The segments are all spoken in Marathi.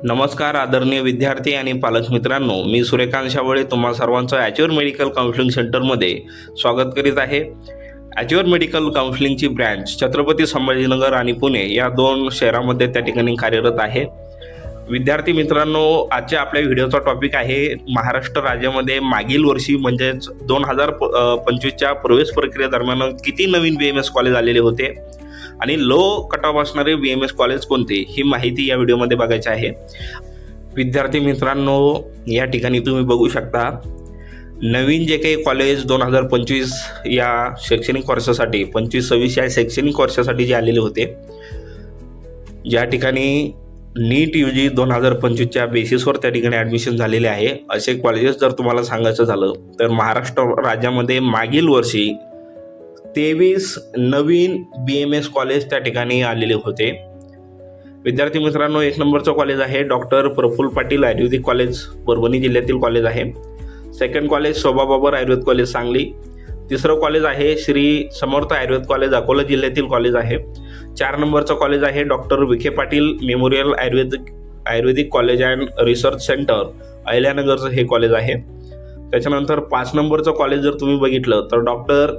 नमस्कार आदरणीय विद्यार्थी आणि पालक मित्रांनो, मी सूर्यकांत शावळे तुम्हा सर्वांचं ॲच्युअर मेडिकल काउन्सिलिंग सेंटरमध्ये स्वागत करीत आहे. ॲच्युअर मेडिकल काउन्सिलिंगची ब्रँच छत्रपती संभाजीनगर आणि पुणे या दोन शहरामध्ये त्या ठिकाणी कार्यरत आहे. विद्यार्थी मित्रांनो, आजच्या आपल्या व्हिडिओचा टॉपिक आहे महाराष्ट्र राज्यामध्ये मागील वर्षी म्हणजेच 2025च्या प्रवेश प्रक्रियेदरम्यान किती नवीन BMS कॉलेज आलेले होते आणि लो कट ऑफ असणारे BMS कॉलेज कोणते, ही माहिती या व्हिडिओमध्ये बघायची आहे. विद्यार्थी मित्रांनो, या ठिकाणी तुम्ही बघू शकता नवीन जे काही कॉलेज 2025 या शैक्षणिक वर्षासाठी 25-26 या शैक्षणिक वर्षासाठी जे आलेले होते, ज्या ठिकाणी नीट UG 2025च्या बेसिसवर त्या ठिकाणी ॲडमिशन झालेले आहे, असे कॉलेजेस जर तुम्हाला सांगायचं झालं तर महाराष्ट्र राज्यामध्ये मागील वर्षी 23 नवीन BMS कॉलेज त्या ठिकाणी आलेले होते. विद्यार्थी मित्रांनो, एक नंबरचं कॉलेज आहे डॉक्टर प्रफुल्ल पाटील आयुर्वेदिक कॉलेज, परभणी जिल्ह्यातील कॉलेज आहे. Second college Shobha Babar Ayurved college Sangli. तिसरं कॉलेज आहे श्री समर्थ आयुर्वेद कॉलेज अकोला जिल्ह्यातील कॉलेज आहे. 4 नंबरचं कॉलेज आहे doctor Vikhe Patil memorial Ayurvedic college and research centre अहिल्यानगरचं हे कॉलेज आहे. त्याच्यानंतर 5 नंबरचं कॉलेज जर तुम्ही बघितलं तर डॉक्टर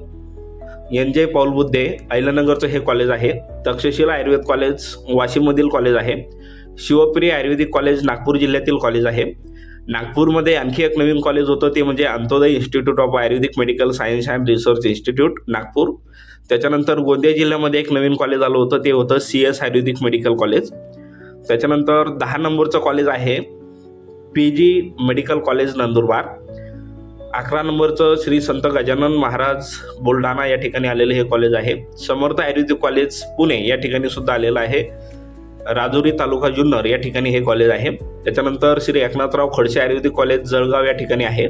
NJ पौल बुद्धे अहिल्यानगरचं हे कॉलेज आहे. तक्षशिला आयुर्वेद कॉलेज वाशिममधील कॉलेज आहे. शिवप्रिय आयुर्वेदिक कॉलेज नागपूर जिल्ह्यातील कॉलेज आहे. नागपूरमध्ये आणखी एक नवीन कॉलेज होतं, ते म्हणजे Antyodaya institute of Ayurvedic medical science and research institute Nagpur. त्याच्यानंतर गोंदिया जिल्ह्यामध्ये एक नवीन कॉलेज आलं होतं, ते होतं CS आयुर्वेदिक मेडिकल कॉलेज. त्याच्यानंतर 10 नंबरचं कॉलेज आहे PG मेडिकल कॉलेज नंदुरबार. 11 नंबरचं श्री संत गजानन महाराज बुलढाणा या ठिकाणी आलेलं हे कॉलेज आहे. समर्थ आयुर्वेदिक कॉलेज पुणे या ठिकाणी सुद्धा आलेलं आहे. राजुरी तालुका जुन्नर या ठिकाणी हे कॉलेज आहे. त्याच्यानंतर श्री एकनाथराव खडसे आयुर्वेदिक कॉलेज जळगाव या ठिकाणी आहे.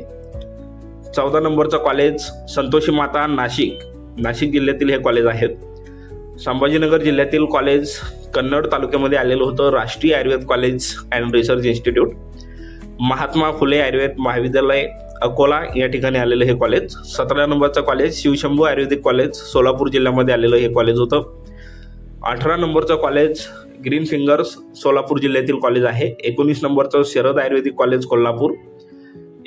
14 नंबरचं कॉलेज संतोषी माता नाशिक जिल्ह्यातील हे कॉलेज आहे. संभाजीनगर जिल्ह्यातील कॉलेज कन्नड तालुक्यामध्ये आलेलं होतं Rashtriya Ayurved college and research institute. Mahatma Phule Ayurved Mahavidyalaya Akola या ठिकाणी आलेलं हे कॉलेज. 17 नंबरचं कॉलेज शिवशंभू आयुर्वेदिक कॉलेज सोलापूर जिल्ह्यामध्ये आलेलं हे कॉलेज होतं. 18 नंबरचं कॉलेज ग्रीन फिंगर्स सोलापूर जिल्ह्यातील कॉलेज आहे. 19 नंबरचं Sharad Ayurvedic college Kolhapur.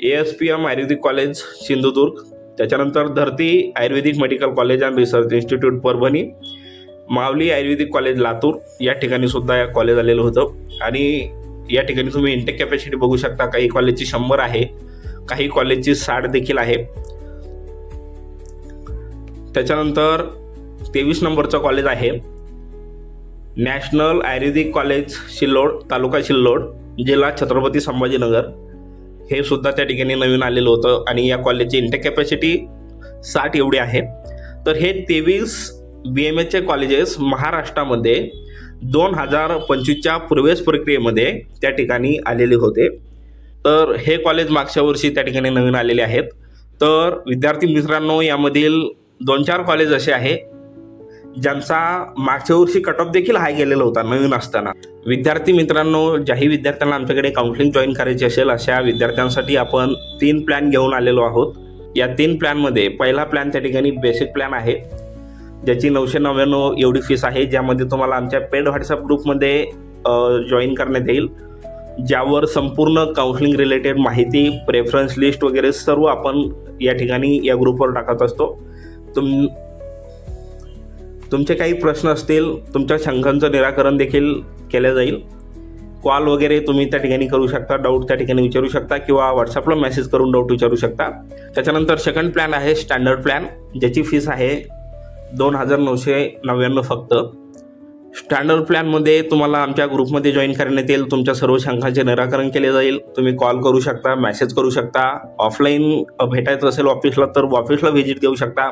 ASPM Ayurvedic college Sindhudurg. त्याच्यानंतर Dharti Ayurvedic medical college and research institute Parbhani. Mauli Ayurvedic college Latur या ठिकाणी सुद्धा या कॉलेज आलेलं होतं. आणि या ठिकाणी तुम्ही इंटेक कॅपॅसिटी बघू शकता, काही कॉलेजची 100 आहे, काही कॉलेजची 60 देखील आहे. त्याच्यानंतर 23 नंबरचं कॉलेज आहे नॅशनल आयुर्वेदिक कॉलेज सिल्लोड तालुका सिल्लोड जिल्हा छत्रपती संभाजीनगर. हे सुद्धा त्या ठिकाणी नवीन आलेलं होतं आणि या कॉलेजची इंटेक कॅपॅसिटी 60 एवढी आहे. तर हे 23 BMSचे कॉलेजेस महाराष्ट्रामध्ये 2025च्या प्रवेश प्रक्रियेमध्ये त्या ठिकाणी आलेले होते. तर हे कॉलेज मागच्या वर्षी त्या ठिकाणी नवीन आलेले आहेत. तर विद्यार्थी मित्रांनो, यामधील 2-4 कॉलेज असे आहे ज्यांचा मागच्या वर्षी कट ऑफ देखील हाय गेलेला होता नवीन असताना. विद्यार्थी मित्रांनो, ज्याही विद्यार्थ्यांना आमच्याकडे काउन्सिलिंग जॉईन करायची असेल अशा विद्यार्थ्यांसाठी आपण 3 प्लॅन घेऊन आलेलो आहोत. या 3 प्लॅनमध्ये पहिला प्लॅन त्या ठिकाणी बेसिक प्लॅन आहे, ज्याची 999 एवढी फीस आहे, ज्यामध्ये तुम्हाला आमच्या पेड व्हॉट्सअप ग्रुपमध्ये जॉईन करण्यात येईल, ज्यावर संपूर्ण काउन्सिलिंग रिलेटेड माहिती, प्रेफरन्स लिस्ट वगैरे सर्व आपण या ठिकाणी या ग्रुपवर टाकत असतो. तुमचे काही प्रश्न असतील, तुमच्या शंकांचं निराकरण देखील केलं जाईल. कॉल वगैरे तुम्ही त्या ठिकाणी करू शकता, डाऊट त्या ठिकाणी विचारू शकता किंवा व्हॉट्सअपला मेसेज करून डाऊट विचारू शकता. त्याच्यानंतर सेकंड प्लॅन आहे स्टँडर्ड प्लॅन, ज्याची फीस आहे 2999 फक्त. स्टँडर्ड प्लॅनमध्ये तुम्हाला आमच्या ग्रुपमध्ये जॉईन करण्यात येईल, तुमच्या सर्व शंकांचे निराकरण केले जाईल. तुम्ही कॉल करू शकता, मेसेज करू शकता. ऑफलाईन भेटायचं असेल ऑफिसला तर ऑफिसला व्हिजिट देऊ शकता.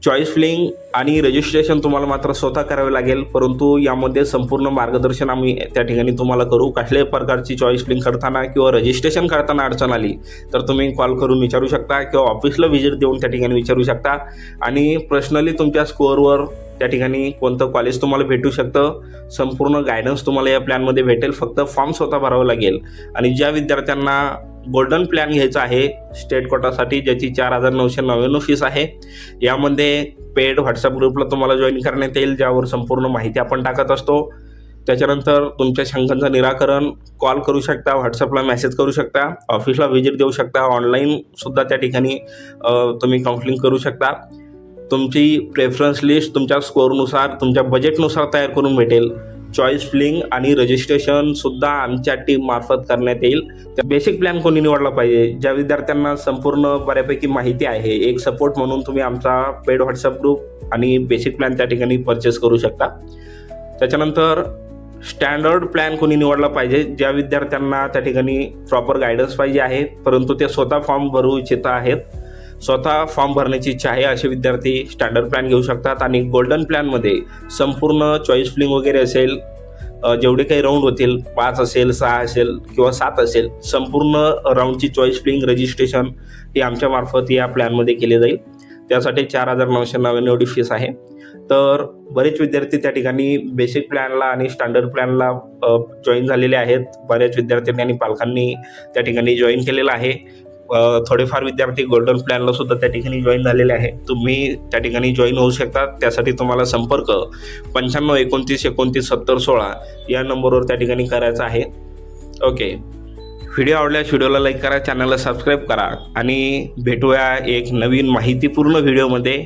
चॉईस फिलिंग आणि रजिस्ट्रेशन तुम्हाला मात्र स्वतः करावे लागेल, परंतु यामध्ये संपूर्ण मार्गदर्शन आम्ही त्या ठिकाणी तुम्हाला करू. कुठल्याही प्रकारची चॉईस फिलिंग करताना किंवा रजिस्ट्रेशन करताना अडचण आली तर तुम्ही कॉल करून विचारू शकता किंवा ऑफिसला व्हिजिट देऊन त्या ठिकाणी विचारू शकता. आणि पर्सनली तुमच्या स्कोअरवर त्या ठिकाणी कोणतं कॉलेज तुम्हाला भेटू शकतं, संपूर्ण गायडन्स तुम्हाला या प्लॅनमध्ये भेटेल. फक्त फॉर्म स्वतः भरावं लागेल. आणि ज्या विद्यार्थ्यांना गोल्डन प्लॅन घ्यायचा आहे स्टेट कोटासाठी, ज्याची 4999 फीस आहे, यामध्ये पेड व्हॉट्सअप ग्रुपला तुम्हाला जॉईन करण्यात येईल, ज्यावर संपूर्ण माहिती आपण टाकत असतो. त्याच्यानंतर तुमच्या शंकांचं निराकरण कॉल करू शकता, व्हॉट्सअपला मेसेज करू शकता, ऑफिसला व्हिजिट देऊ शकता, ऑनलाईनसुद्धा त्या ठिकाणी तुम्ही काउन्सिलिंग करू शकता. तुमची प्रेफरन्स लिस्ट तुमच्या स्कोअरनुसार, तुमच्या बजेटनुसार तयार करून भेटेल. चॉईस फिलिंग आणि रजिस्ट्रेशनसुद्धा आमच्या टीममार्फत करण्यात येईल. तर बेसिक प्लॅन कोणी निवडला पाहिजे? ज्या विद्यार्थ्यांना संपूर्ण बऱ्यापैकी माहिती आहे, एक सपोर्ट म्हणून तुम्ही आमचा पेड व्हॉट्सअप ग्रुप आणि बेसिक प्लॅन त्या ठिकाणी परचेस करू शकता. त्याच्यानंतर स्टँडर्ड प्लॅन कोणी निवडला पाहिजे? ज्या विद्यार्थ्यांना त्या ठिकाणी प्रॉपर गायडन्स पाहिजे आहे, परंतु ते स्वतः फॉर्म भरू इच्छित आहेत, स्वतः फॉर्म भरण्याची इच्छा आहे, असे विद्यार्थी स्टँडर्ड प्लॅन घेऊ शकतात. आणि गोल्डन प्लॅनमध्ये संपूर्ण चॉईस फिलिंग वगैरे असेल, जेवढे काही राऊंड होतील, 5 असेल, 6 असेल किंवा 7 असेल, संपूर्ण राऊंडची चॉईस फिलिंग रजिस्ट्रेशन ही आमच्यामार्फत या प्लॅनमध्ये केले जाईल. त्यासाठी 4,999 एवढी फीस आहे. तर बरेच विद्यार्थी त्या ठिकाणी बेसिक प्लॅनला आणि स्टँडर्ड प्लॅनला जॉईन झालेले आहेत. बऱ्याच विद्यार्थ्यांनी आणि पालकांनी त्या ठिकाणी जॉईन केलेलं आहे. थोडेफार विद्यार्थी गोल्डन प्लॅनला सुद्धा त्या ठिकाणी जॉईन झालेले आहे. तुम्ही त्या ठिकाणी जॉईन होऊ शकता. त्यासाठी तुम्हाला संपर्क 95 29 29 70 16 या नंबरवर त्या ठिकाणी करायचा आहे. ओके, व्हिडिओ आवडल्यास व्हिडिओला लाईक करा, चॅनलला सबस्क्राईब करा आणि भेटूया एक नवीन माहितीपूर्ण व्हिडिओमध्ये.